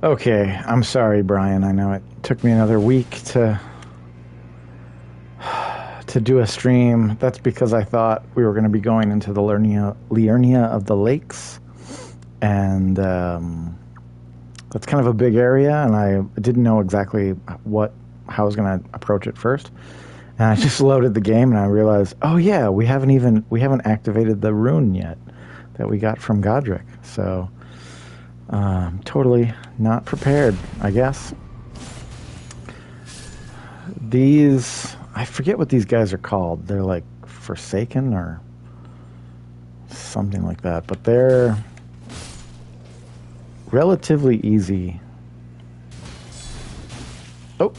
Okay, I'm sorry, Brian. I know it took me another week to do a stream. That's because I thought we were going to be going into the Liurnia of the Lakes, and that's kind of a big area, and I didn't know exactly how I was going to approach it first. And I just loaded the game, and I realized, oh yeah, we haven't activated the rune yet that we got from Godrick. So totally not prepared, I guess. I forget what these guys are called. They're like Forsaken or something like that, but they're relatively easy. Oh,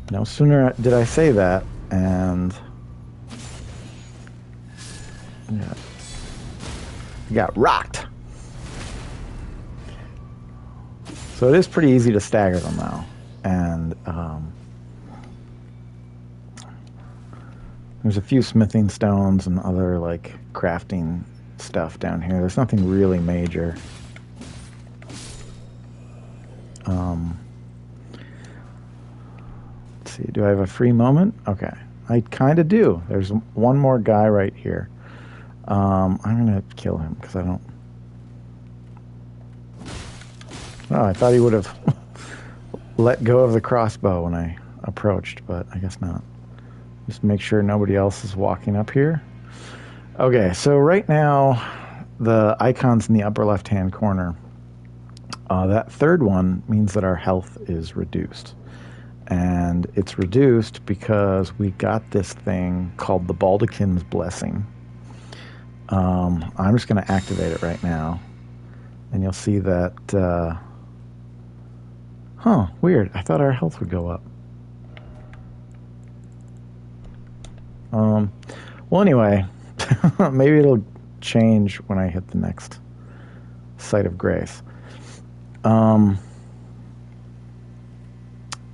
no sooner did I say that, and yeah, got rocked. So it is pretty easy to stagger them now, and there's a few smithing stones and other like crafting stuff down here. There's nothing really major. Let's see, do I have a free moment? Okay, I kind of do. There's one more guy right here. I'm gonna kill him because I don't. Oh, I thought he would have let go of the crossbow when I approached, but I guess not. Just make sure nobody else is walking up here. Okay, so right now, the icons in the upper left-hand corner, that third one means that our health is reduced. And it's reduced because we got this thing called the Baldekin's Blessing. I'm just going to activate it right now. And you'll see that... weird. I thought our health would go up. Well, anyway, maybe it'll change when I hit the next site of grace. Man,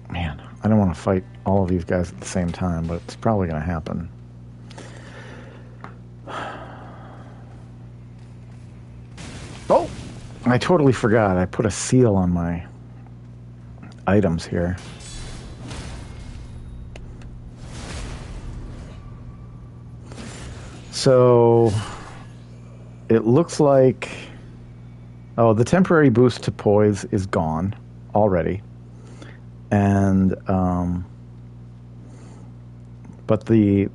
I don't want to fight all of these guys at the same time, but it's probably going to happen. Oh, I totally forgot. I put a seal on my items here. So it looks like, oh, the temporary boost to poise is gone already, and but the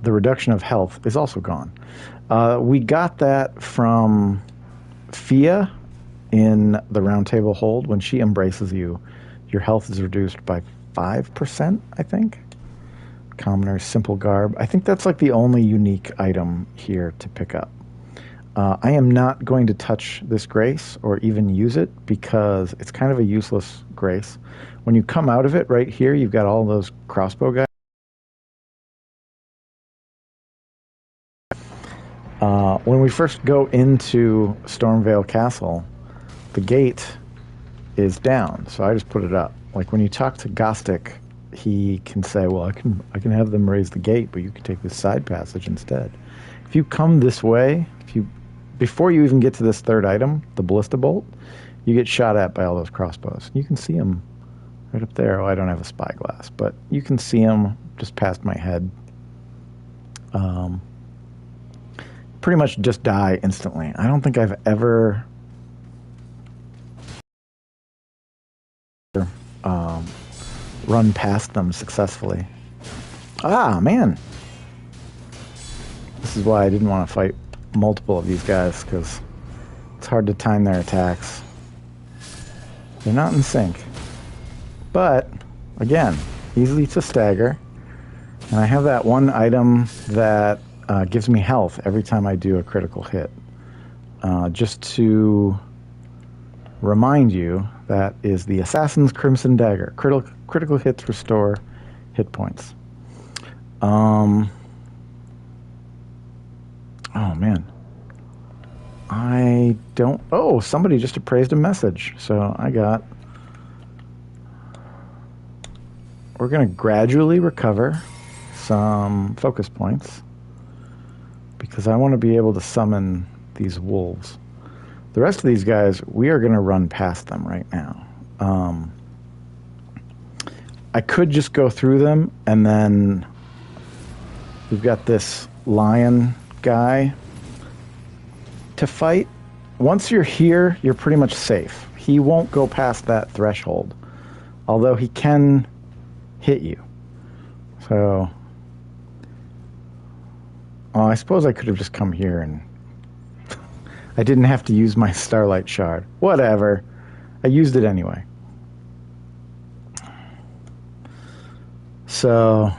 reduction of health is also gone. We got that from Fia in the Round Table Hold. When she embraces you, your health is reduced by 5%, I think. Commoner's Simple Garb. I think that's like the only unique item here to pick up. I am not going to touch this grace or even use it because it's kind of a useless grace. When you come out of it right here, you've got all those crossbow guys. When we first go into Stormvale Castle, the gate is down, so I just put it up. Like when you talk to Godrick, he can say, well, I can have them raise the gate, but you can take this side passage instead. If you come this way, before you even get to this third item, the ballista bolt, you get shot at by all those crossbows. You can see them right up there. Oh, I don't have a spyglass, but you can see them just past my head. Pretty much just die instantly. I don't think I've ever run past them successfully. Ah, man. This is why I didn't want to fight multiple of these guys, because it's hard to time their attacks. They're not in sync. But, again, easy to stagger. And I have that one item that gives me health every time I do a critical hit. Just to remind you, that is the Assassin's Crimson Dagger. Critical hits restore hit points. Oh, man. I don't... Oh, somebody just appraised a message. So I got... We're going to gradually recover some focus points because I want to be able to summon these wolves. The rest of these guys, we are going to run past them right now. I could just go through them, and then we've got this lion guy to fight. Once you're here, you're pretty much safe. He won't go past that threshold, although he can hit you. So, I suppose I could have just come here and I didn't have to use my Starlight Shard. Whatever. I used it anyway. So,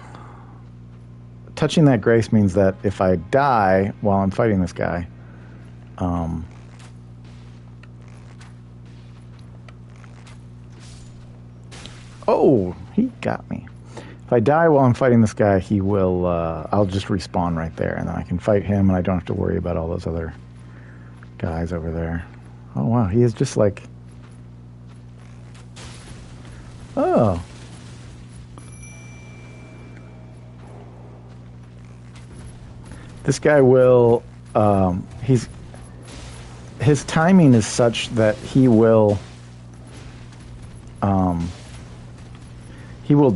touching that grace means that if I die while I'm fighting this guy, oh, he got me. If I die while I'm fighting this guy, he will, I'll just respawn right there, and then I can fight him, and I don't have to worry about all those other guys over there. Oh, wow, he is just like... Oh. This guy will, his timing is such that he will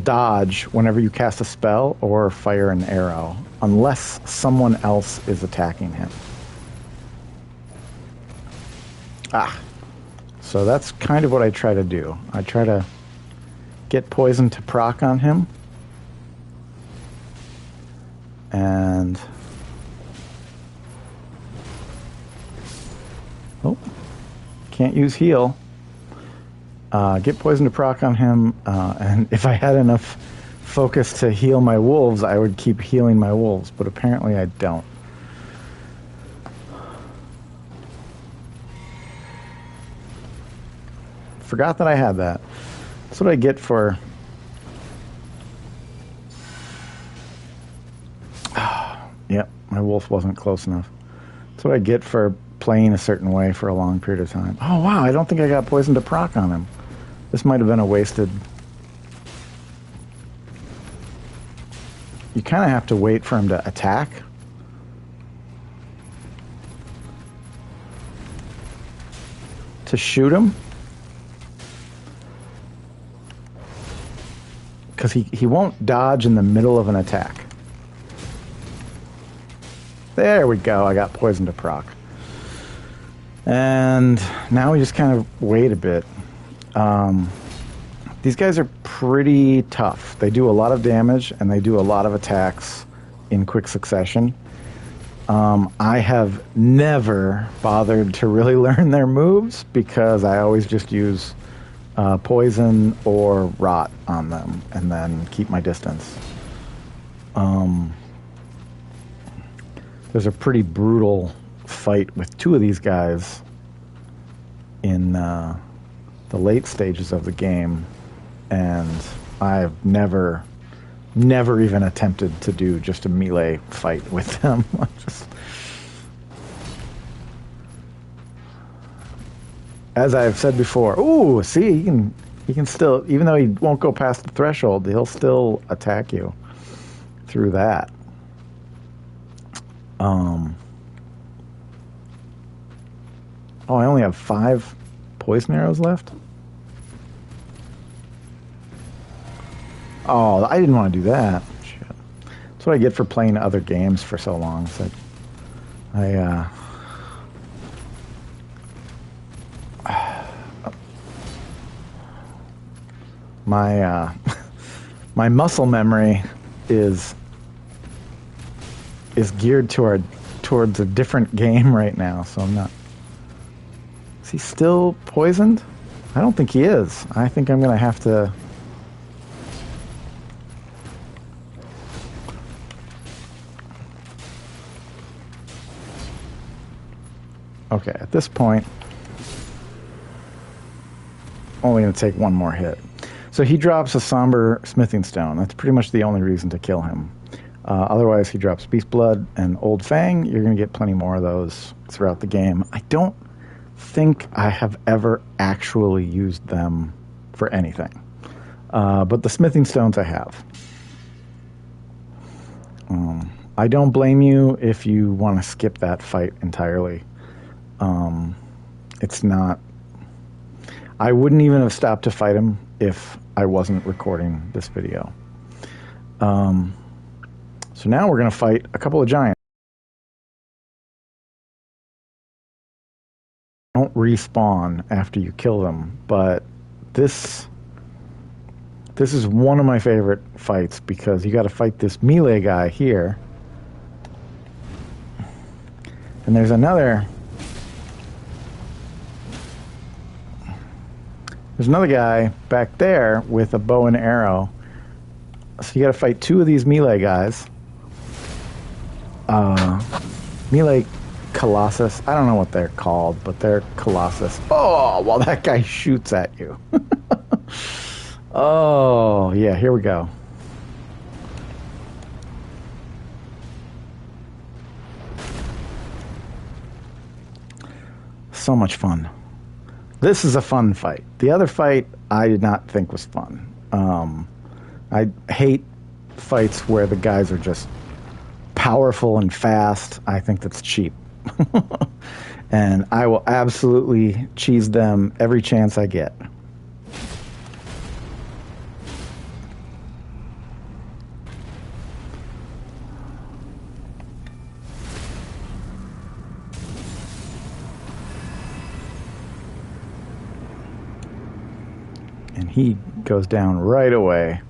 dodge whenever you cast a spell or fire an arrow, unless someone else is attacking him. So that's kind of what I try to do. I try to get poison to proc on him, and can't use heal. Get poison to proc on him, and if I had enough focus to heal my wolves, I would keep healing my wolves, but apparently I don't. Forgot that I had that. That's what I get for... Yep, my wolf wasn't close enough. That's what I get for playing a certain way for a long period of time. Oh, wow, I don't think I got poison to proc on him. This might have been a wasted... You kind of have to wait for him to attack. To shoot him. Because he won't dodge in the middle of an attack. There we go, I got poison to proc. And now we just kind of wait a bit. These guys are pretty tough. They do a lot of damage, and they do a lot of attacks in quick succession. I have never bothered to really learn their moves, because I always just use poison or rot on them, and then keep my distance. There's a pretty brutal fight with two of these guys in the late stages of the game, and I've never even attempted to do just a melee fight with them. As I've said before, ooh, see, he can still, even though he won't go past the threshold, he'll still attack you through that. Oh, I only have 5 poison arrows left? Oh, I didn't want to do that. Shit. That's what I get for playing other games for so long. It's like, my muscle memory is geared towards a different game right now, so I'm not... Is he still poisoned? I don't think he is. I think I'm going to have to... Okay, at this point, only going to take one more hit. So he drops a somber smithing stone. That's pretty much the only reason to kill him. Otherwise, he drops Beast Blood and Old Fang. You're going to get plenty more of those throughout the game. I don't think I have ever actually used them for anything. But the smithing stones I have. I don't blame you if you want to skip that fight entirely. It's not... I wouldn't even have stopped to fight him if I wasn't recording this video. So now we're going to fight a couple of giants. Don't respawn after you kill them, but this is one of my favorite fights because you got to fight this melee guy here, and there's another guy back there with a bow and arrow. So you got to fight two of these melee guys. Melee Colossus. I don't know what they're called, but they're Colossus. Oh, well, that guy shoots at you. Oh, yeah, here we go. So much fun. This is a fun fight. The other fight I did not think was fun. I hate fights where the guys are just powerful and fast. I think that's cheap. And I will absolutely cheese them every chance I get. And he goes down right away.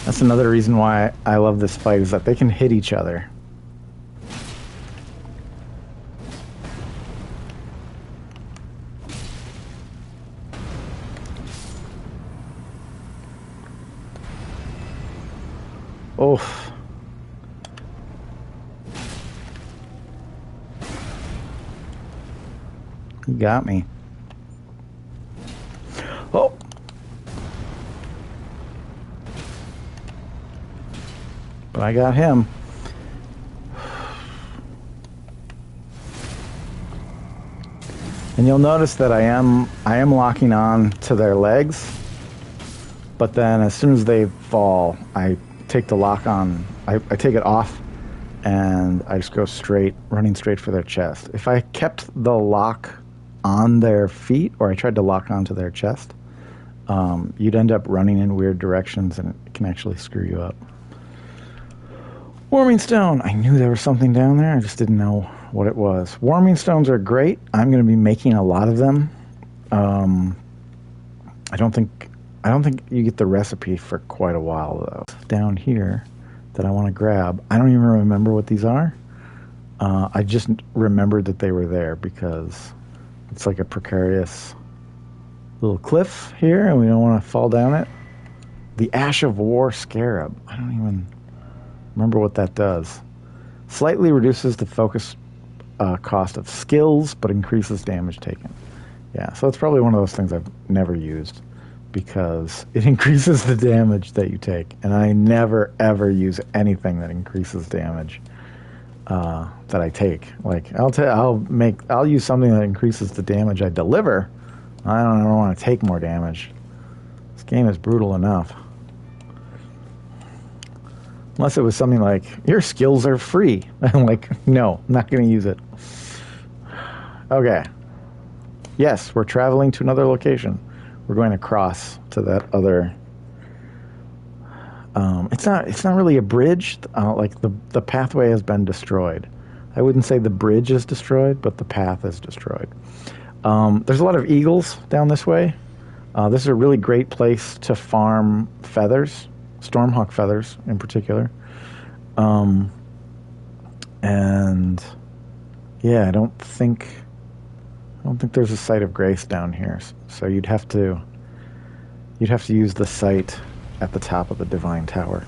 That's another reason why I love this fight, is that they can hit each other. Oof. He got me. Oh! But I got him. And you'll notice that I am locking on to their legs, but then as soon as they fall, I take the lock on, I take it off, and I just go straight, running straight for their chest. If I kept the lock on their feet, or I tried to lock onto their chest, you'd end up running in weird directions, and it can actually screw you up. Warming stone. I knew there was something down there. I just didn't know what it was. Warming stones are great. I'm going to be making a lot of them. I don't think you get the recipe for quite a while, though. Down here that I want to grab. I don't even remember what these are. I just remembered that they were there because it's like a precarious little cliff here, and we don't want to fall down it. The Ash of War Scarab. I don't even remember what that does. Slightly reduces the focus cost of skills, but increases damage taken. Yeah, so it's probably one of those things I've never used because it increases the damage that you take, and I never ever use anything that increases damage that I take. Like I'll use something that increases the damage I deliver. I don't want to take more damage. This game is brutal enough. Unless it was something like, your skills are free. I'm like, no, I'm not going to use it. Okay. Yes, we're traveling to another location. We're going across to that other... It's not really a bridge. Like, the pathway has been destroyed. I wouldn't say the bridge is destroyed, but the path is destroyed. There's a lot of eagles down this way. This is a really great place to farm feathers. Stormhawk feathers in particular. And yeah, I don't think there's a site of grace down here. So you'd have to use the site at the top of the Divine Tower.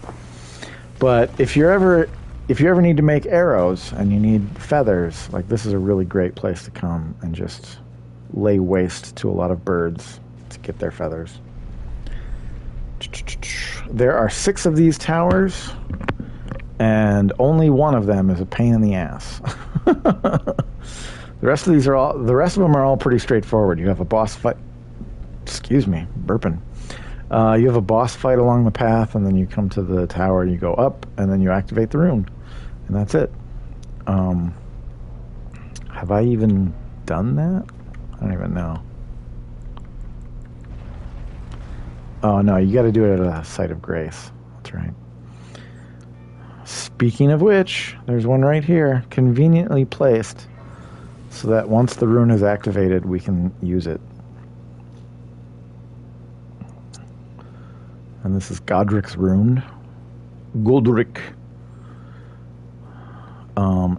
But if you ever need to make arrows and you need feathers, like, this is a really great place to come and just lay waste to a lot of birds to get their feathers. There are 6 of these towers, and only one of them is a pain in the ass. The rest of them are all pretty straightforward. You have a boss fight. Excuse me, burping. You have a boss fight along the path, and then you come to the tower and you go up, and then you activate the rune. And that's it. Have I even done that? I don't even know. Oh, no, you got to do it at a site of grace. That's right. Speaking of which, there's one right here, conveniently placed, so that once the rune is activated, we can use it. And this is Godrick's rune. Godrick.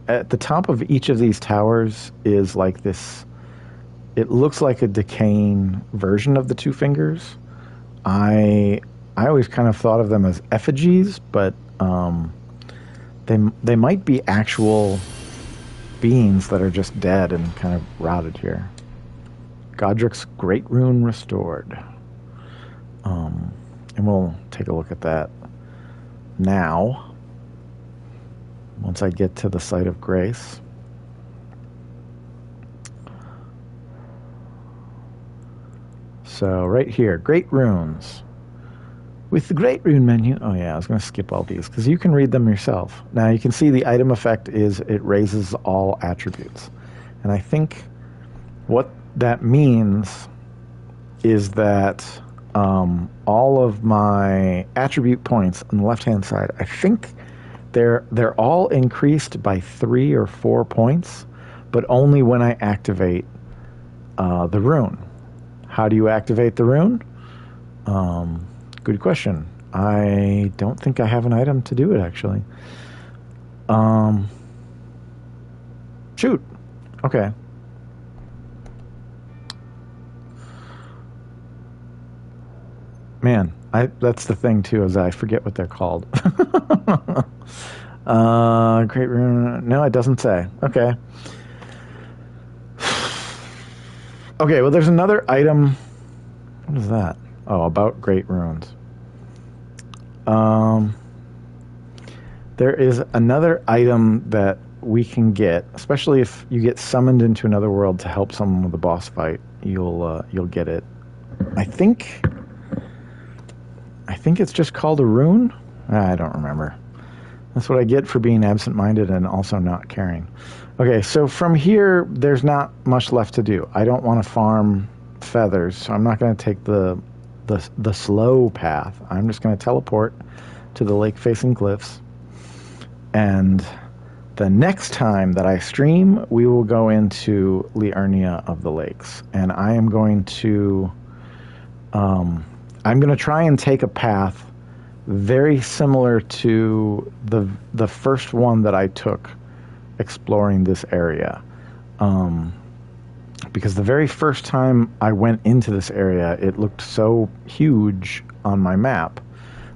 At the top of each of these towers is like this. It looks like a decaying version of the two fingers. I always kind of thought of them as effigies, but they might be actual beings that are just dead and kind of rotted here. Godrick's Great Rune restored. And we'll take a look at that now. Once I get to the site of grace. So right here, Great Runes. With the Great Rune menu, oh yeah, I was going to skip all these because you can read them yourself. Now you can see the item effect is it raises all attributes. And I think what that means is that all of my attribute points on the left-hand side, I think they're all increased by 3 or 4 points, but only when I activate the rune. How do you activate the rune? Good question. I don't think I have an item to do it, actually. Shoot. Okay. Man, that's the thing, too, is I forget what they're called. Great rune. No, it doesn't say. Okay. Okay, well, there's another item. What is that? Oh, about Great Runes. There is another item that we can get, especially if you get summoned into another world to help someone with a boss fight. You'll get it. I think it's just called a rune. I don't remember. That's what I get for being absent-minded and also not caring. Okay, so from here, there's not much left to do. I don't want to farm feathers, so I'm not going to take the slow path. I'm just going to teleport to the lake-facing cliffs. And the next time that I stream, we will go into Liurnia of the Lakes. And I am going to... I'm going to try and take a path very similar to the first one that I took exploring this area. Because the very first time I went into this area, it looked so huge on my map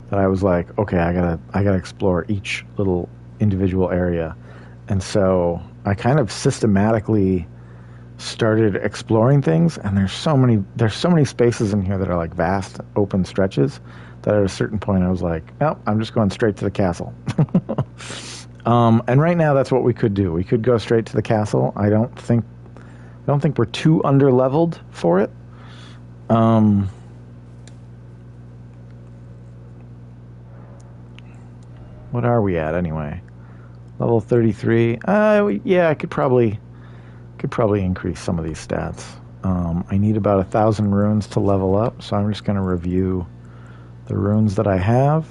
that I was like, okay, I gotta explore each little individual area. And so I kind of systematically started exploring things, and there's so many spaces in here that are like vast open stretches that at a certain point I was like, no, I'm just going straight to the castle. And right now that's what we could do. We could go straight to the castle. I don't think we're too under-leveled for it. What are we at anyway? Level 33. Yeah, I could probably increase some of these stats. I need about 1,000 runes to level up, so I'm just going to review the runes that I have.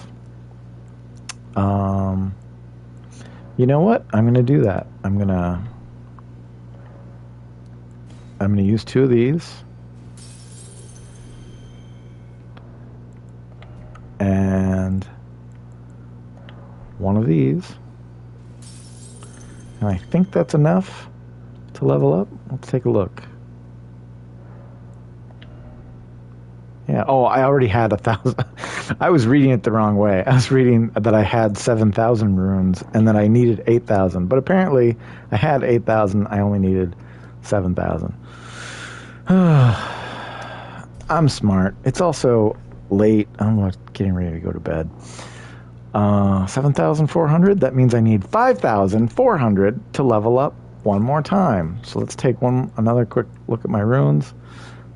You know what? I'm going to do that. I'm going to use 2 of these. And 1 of these. And I think that's enough to level up. Let's take a look. Yeah. Oh, I already had 1,000. I was reading it the wrong way. I was reading that I had 7,000 runes and that I needed 8,000. But apparently, I had 8,000. I only needed 7,000. I'm smart. It's also late. I'm getting ready to go to bed. 7,400. That means I need 5,400 to level up one more time. So let's take another quick look at my runes.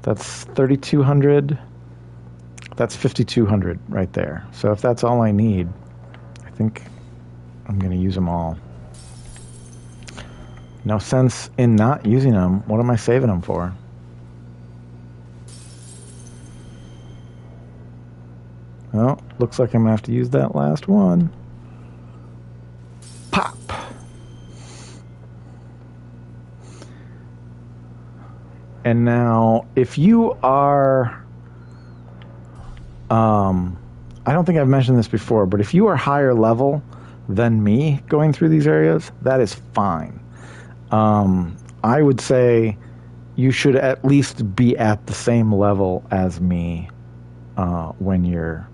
That's 3,200. That's 5,200 right there. So if that's all I need, I think I'm going to use them all. No sense in not using them. What am I saving them for? Well, looks like I'm going to have to use that last one. Pop! And now, if you are... I don't think I've mentioned this before, but if you are higher level than me going through these areas, that is fine. I would say you should at least be at the same level as me when you're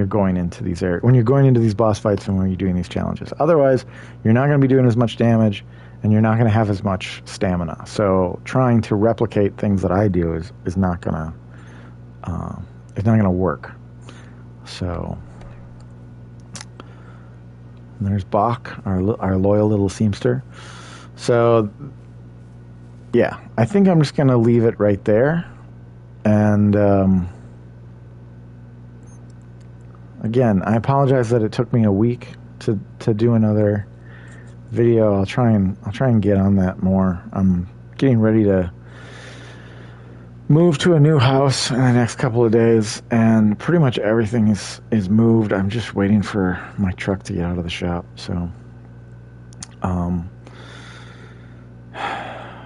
going into these areas, when you're going into these boss fights and when you're doing these challenges. Otherwise, you're not going to be doing as much damage and you're not going to have as much stamina. So trying to replicate things that I do is not going to work. So there's Bach, our loyal little seamster. So yeah, I think I'm just going to leave it right there. And again, I apologize that it took me a week to do another video. I'll try and get on that more. I'm getting ready to move to a new house in the next couple of days, and pretty much everything is moved. I'm just waiting for my truck to get out of the shop. So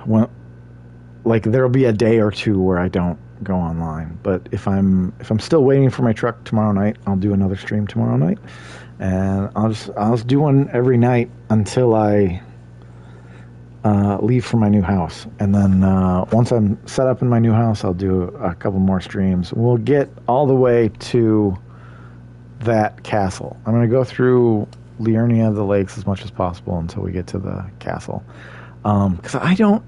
well, like there'll be a day or two where I don't go online, but if I'm still waiting for my truck tomorrow night, I'll do another stream tomorrow night, and I'll just do one every night until I leave for my new house. And then once I'm set up in my new house, I'll do a couple more streams. We'll get all the way to that castle. I'm going to go through Liurnia of the Lakes as much as possible until we get to the castle, because I don't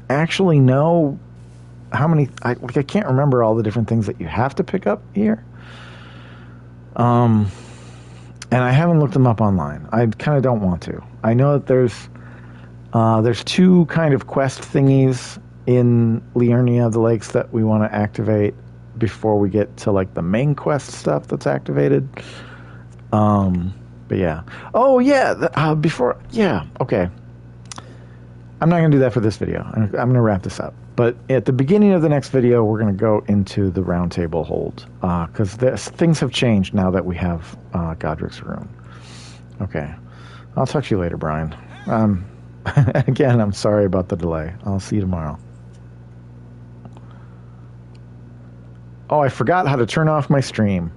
actually know how many. I can't remember all the different things that you have to pick up here, and I haven't looked them up online. I kind of don't want to. I know that there's two kind of quest thingies in Liurnia of the Lakes that we want to activate before we get to like the main quest stuff that's activated. But yeah. Oh yeah. Okay. I'm not going to do that for this video. I'm going to wrap this up. But at the beginning of the next video, we're going to go into the round table hold, because things have changed now that we have Godrick's rune. Okay. I'll talk to you later, Brian. Again, I'm sorry about the delay. I'll see you tomorrow. Oh, I forgot how to turn off my stream.